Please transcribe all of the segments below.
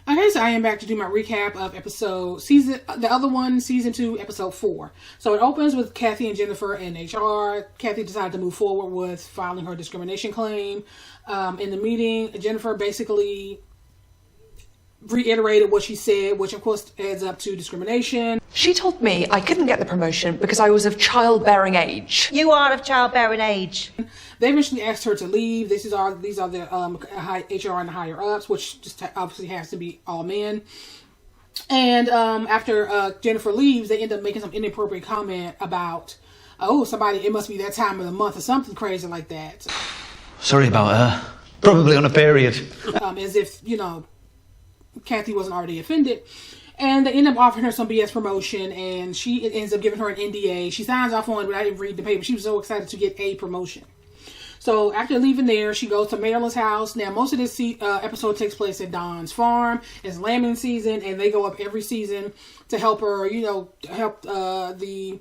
Okay, so I am back to do my recap of season 2, episode 4. So it opens with Cathy and Jennifer in HR. Cathy decided to move forward with filing her discrimination claim. In the meeting, Jennifer basically reiterated what she said, which of course adds up to discrimination. She told me I couldn't get the promotion because I was of childbearing age. You are of childbearing age. They eventually asked her to leave. These are the HR and the higher ups, which just obviously has to be all men. And after Jennifer leaves, they end up making some inappropriate comment about, it must be that time of the month or something crazy like that. Sorry about her. Probably on a period. As if, Cathy wasn't already offended. And they end up offering her some BS promotion, and she ends up giving her an NDA. She signs off on it, but I didn't read the paper. She was so excited to get a promotion. So after leaving there, she goes to Marilyn's house. Now, most of this episode takes place at Dawn's farm. It's lambing season, and they go up every season to help her, help the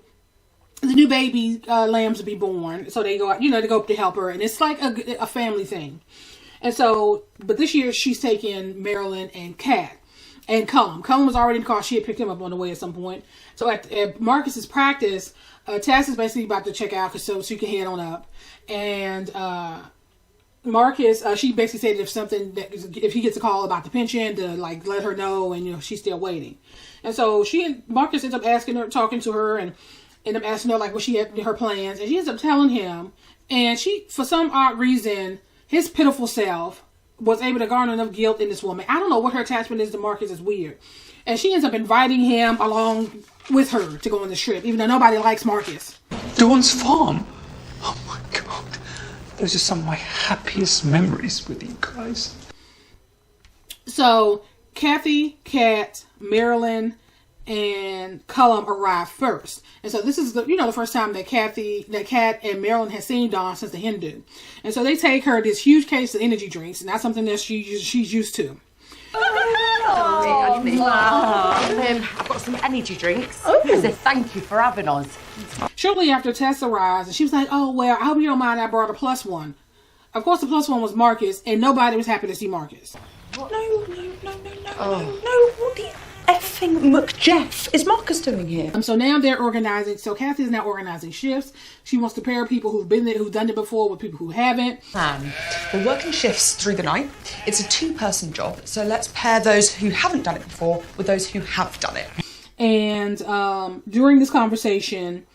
new baby lambs to be born. So they go out, to go up to help her, and it's like a family thing. And so, but this year she's taking Marilyn and Cat and Colin. Colin was already in the car. She had picked him up on the way at some point. So at Marcus's practice, Tess is basically about to check out so she can head on up. And Marcus, she basically said if he gets a call about the pension, to let her know, and she's still waiting. And so Marcus ends up talking to her, and end up asking her what she had her plans, and she ends up telling him. And she, for some odd reason, his pitiful self was able to garner enough guilt in this woman. I don't know what her attachment is to Marcus. Is weird. And she ends up inviting him along with her to go on the trip, even though nobody likes Marcus. Dawn's farm? Oh my God. Those are some of my happiest memories with you guys. So, Cathy, Cat, Marilyn, and Colin arrive first. And so this is the first time that Cat and Marilyn has seen Dawn since the Hindu. And so they take her this huge case of energy drinks, and that's something that she's used to. I've got some energy drinks as a thank you for having us. Shortly after Tess arrives, and she was like, "Oh, well, I hope you don't mind I brought a plus one." Of course, the plus one was Marcus, and nobody was happy to see Marcus. No, what the effing McJeff is Marcus doing here? So now they're organizing. So Cathy is now organizing shifts. She wants to pair people who've been there, who've done it before, with people who haven't. We're working shifts through the night. It's a 2-person job, so let's pair those who haven't done it before with those who have done it. And during this conversation,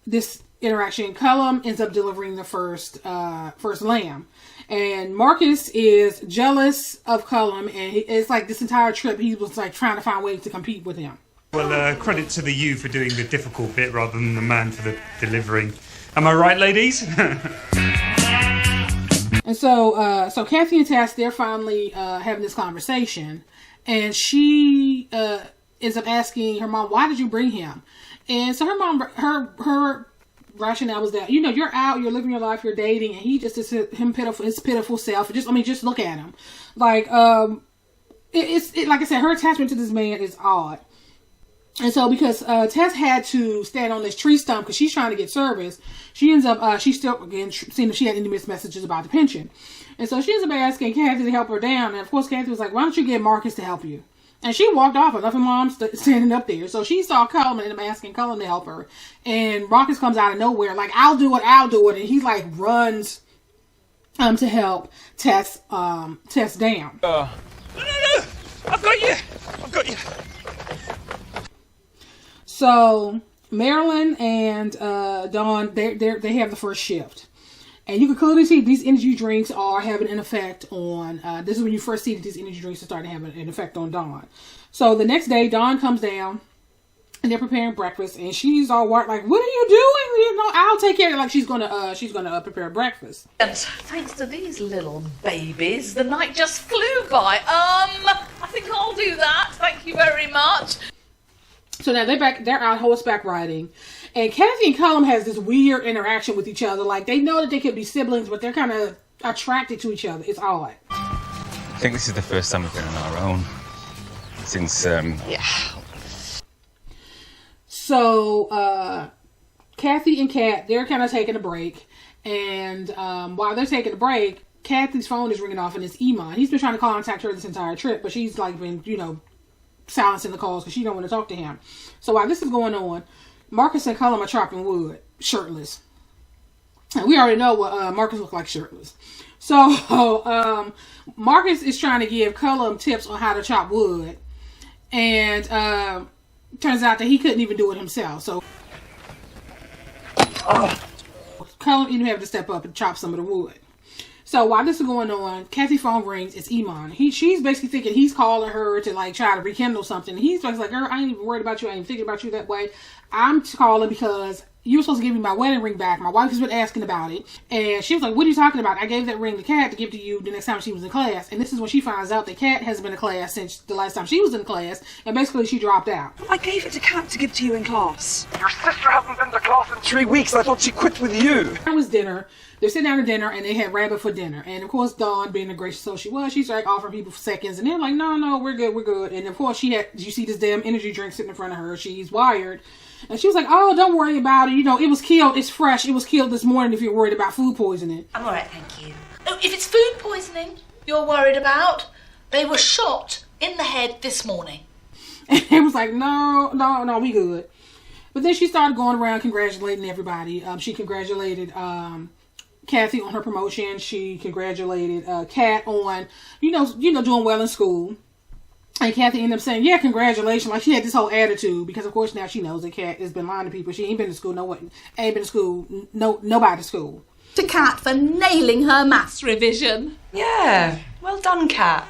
this interaction, Colin ends up delivering the first lamb. And Marcus is jealous of Colin, and it's this entire trip he was trying to find ways to compete with him. Well, credit to the you for doing the difficult bit rather than the man for the delivering. Am I right, ladies? And so Cathy and Tess, they're finally having this conversation, and she ends up asking her mom, "Why did you bring him?" And so her mom, her rationale was that, you're out, you're living your life, you're dating, and he just is his pitiful self. Just look at him. Like I said, her attachment to this man is odd. And so because Tess had to stand on this tree stump because she's trying to get service, she ends up, she's still, again, seeing if she had any missed messages about the pension. And so she ends up asking Cathy to help her down. And of course, Cathy was like, "Why don't you get Marcus to help you?" And she walked off and left her mom standing up there. So she saw Colin and asking Colin to help her. And Marcus comes out of nowhere, I'll do it. And he runs to help Tess down. No. I've got you. So Marilyn and Dawn, they have the first shift. And you can clearly see these energy drinks are having an effect on, this is when you first see that these energy drinks are starting to have an effect on Dawn. So the next day, Dawn comes down, and they're preparing breakfast, and she's all worried, "What are you doing? I'll take care of it." She's gonna prepare breakfast. And thanks to these little babies, the night just flew by. I think I'll do that. Thank you very much. So now they're out horseback riding. And Cathy and Colin has this weird interaction with each other. They know that they could be siblings, but they're kind of attracted to each other. It's odd. I think this is the first time we've been on our own since, So, Cathy and Cat, they're kind of taking a break. And while they're taking a break, Cathy's phone is ringing off and it's Iman. He's been trying to contact her this entire trip, but she's like been, you know, silencing the calls because she don't want to talk to him. So while this is going on, Marcus and Colin are chopping wood, shirtless. And we already know what Marcus looks like shirtless. So Marcus is trying to give Colin tips on how to chop wood. And turns out that he couldn't even do it himself. So Colin even had to step up and chop some of the wood. So while this is going on, Cathy's phone rings. It's Iman. She's basically thinking he's calling her to like try to rekindle something. And he's like, girl, I ain't even worried about you. I ain't even thinking about you that way. I'm calling because you were supposed to give me my wedding ring back. My wife has been asking about it. And she was like, what are you talking about? I gave that ring to Cat to give to you the next time she was in class. And this is when she finds out that Cat hasn't been in class since the last time she was in class. And basically she dropped out. I gave it to Cat to give to you in class. Your sister hasn't been to class in 3 weeks. I thought she quit with you. It was dinner. They're sitting down to dinner and they had rabbit for dinner. And of course, Dawn, being the gracious soul she was, she started offering people seconds. And they're like, no, we're good. And of course, you see this damn energy drink sitting in front of her. She's wired. And she was like, oh, don't worry about it. You know, it was killed. It's fresh. It was killed this morning if you're worried about food poisoning. I'm all right, thank you. Oh, if it's food poisoning you're worried about, they were shot in the head this morning. And it was like, no, we good. But then she started going around congratulating everybody. She congratulated Cathy on her promotion. She congratulated Cat on, you know, doing well in school. And Cathy ended up saying, yeah, congratulations. Like, she had this whole attitude because, of course, now she knows that Cat has been lying to people. She ain't been to school. Nobody to school. To Cat for nailing her maths revision. Yeah, well done, Cat.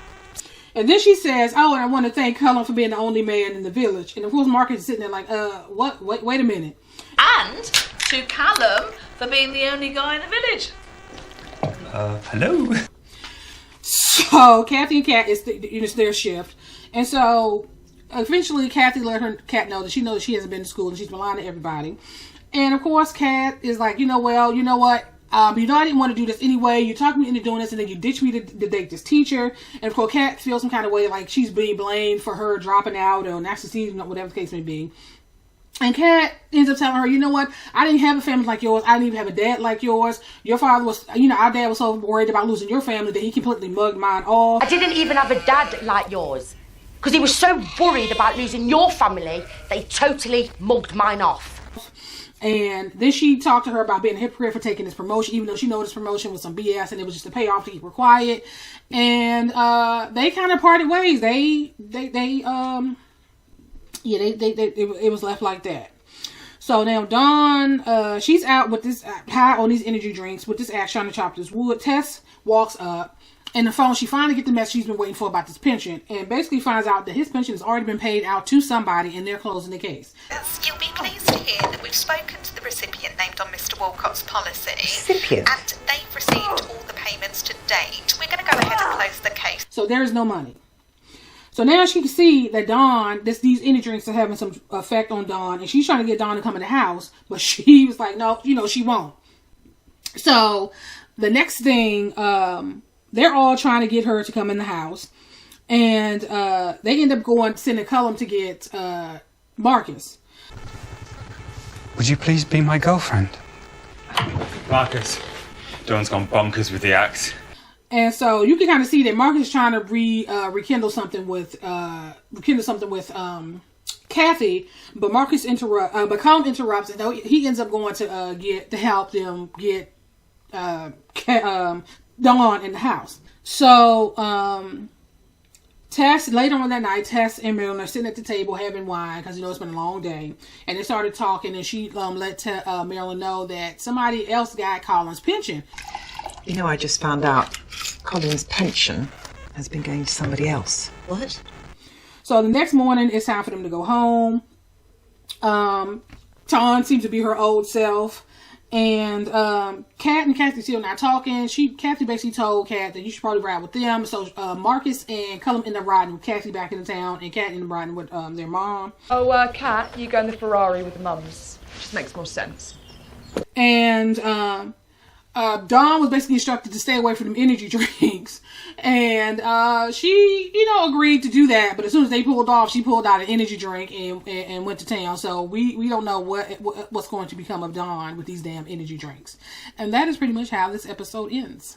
And then she says, oh, and I want to thank Colin for being the only man in the village. And, of course, Marcus is sitting there like, what? Wait a minute. And to Callum for being the only guy in the village. Hello? So, Cathy and Cat, it's their shift. And so, eventually, Cathy let her Cat know that she knows she hasn't been to school and she's been lying to everybody. And, of course, Cat is like, you know what? I didn't want to do this anyway. You talked me into doing this and then you ditched me to date this teacher. And, of course, Cat feels some kind of way like she's being blamed for her dropping out or not succeeding, whatever the case may be. And Cat ends up telling her, you know what? I didn't have a family like yours. I didn't even have a dad like yours. Your father was, our dad was so worried about losing your family that he completely mugged mine off. I didn't even have a dad like yours. Because he was so worried about losing your family, they totally mugged mine off. And then she talked to her about being a hypocrite for taking this promotion, even though she knew this promotion was some BS and it was just a payoff to keep her quiet. And they kind of parted ways. It was left like that. So now Dawn, she's out with this high on these energy drinks with this axe trying to chop this wood. Tess walks up, and the phone she finally gets the message she's been waiting for about this pension, and basically finds out that his pension has already been paid out to somebody, and they're closing the case. You'll be pleased to hear that we've spoken to the recipient named on Mr. Walcott's policy. Recipient? And they've received all the payments to date. We're going to go ahead and close the case. So there's no money. So now she can see that Dawn, these energy drinks are having some effect on Dawn, and she's trying to get Dawn to come in the house, but she was like, no, she won't. So the next thing, they're all trying to get her to come in the house, and they end up sending Colin to get Marcus. Would you please be my girlfriend? Marcus, Dawn's gone bonkers with the axe. And so you can kind of see that Marcus is trying to rekindle something with Cathy, but Colin interrupts, and he ends up going to help them get Dawn in the house. So later on that night, Tess and Marilyn are sitting at the table having wine because it's been a long day, and they started talking, and she let Marilyn know that somebody else got Colin's pension. I just found out Colin's pension has been going to somebody else. What? So the next morning, it's time for them to go home. Dawn seems to be her old self. And Cat and Cathy still not talking. Cathy basically told Cat that you should probably ride with them. So Marcus and Colin end up riding with Cathy back into town. And Cat ended up riding with their mom. Oh, Cat, you go in the Ferrari with the mums. Just makes more sense. And Dawn was basically instructed to stay away from them energy drinks. And she, agreed to do that. But as soon as they pulled off, she pulled out an energy drink and went to town. So we don't know what's going to become of Dawn with these damn energy drinks. And that is pretty much how this episode ends.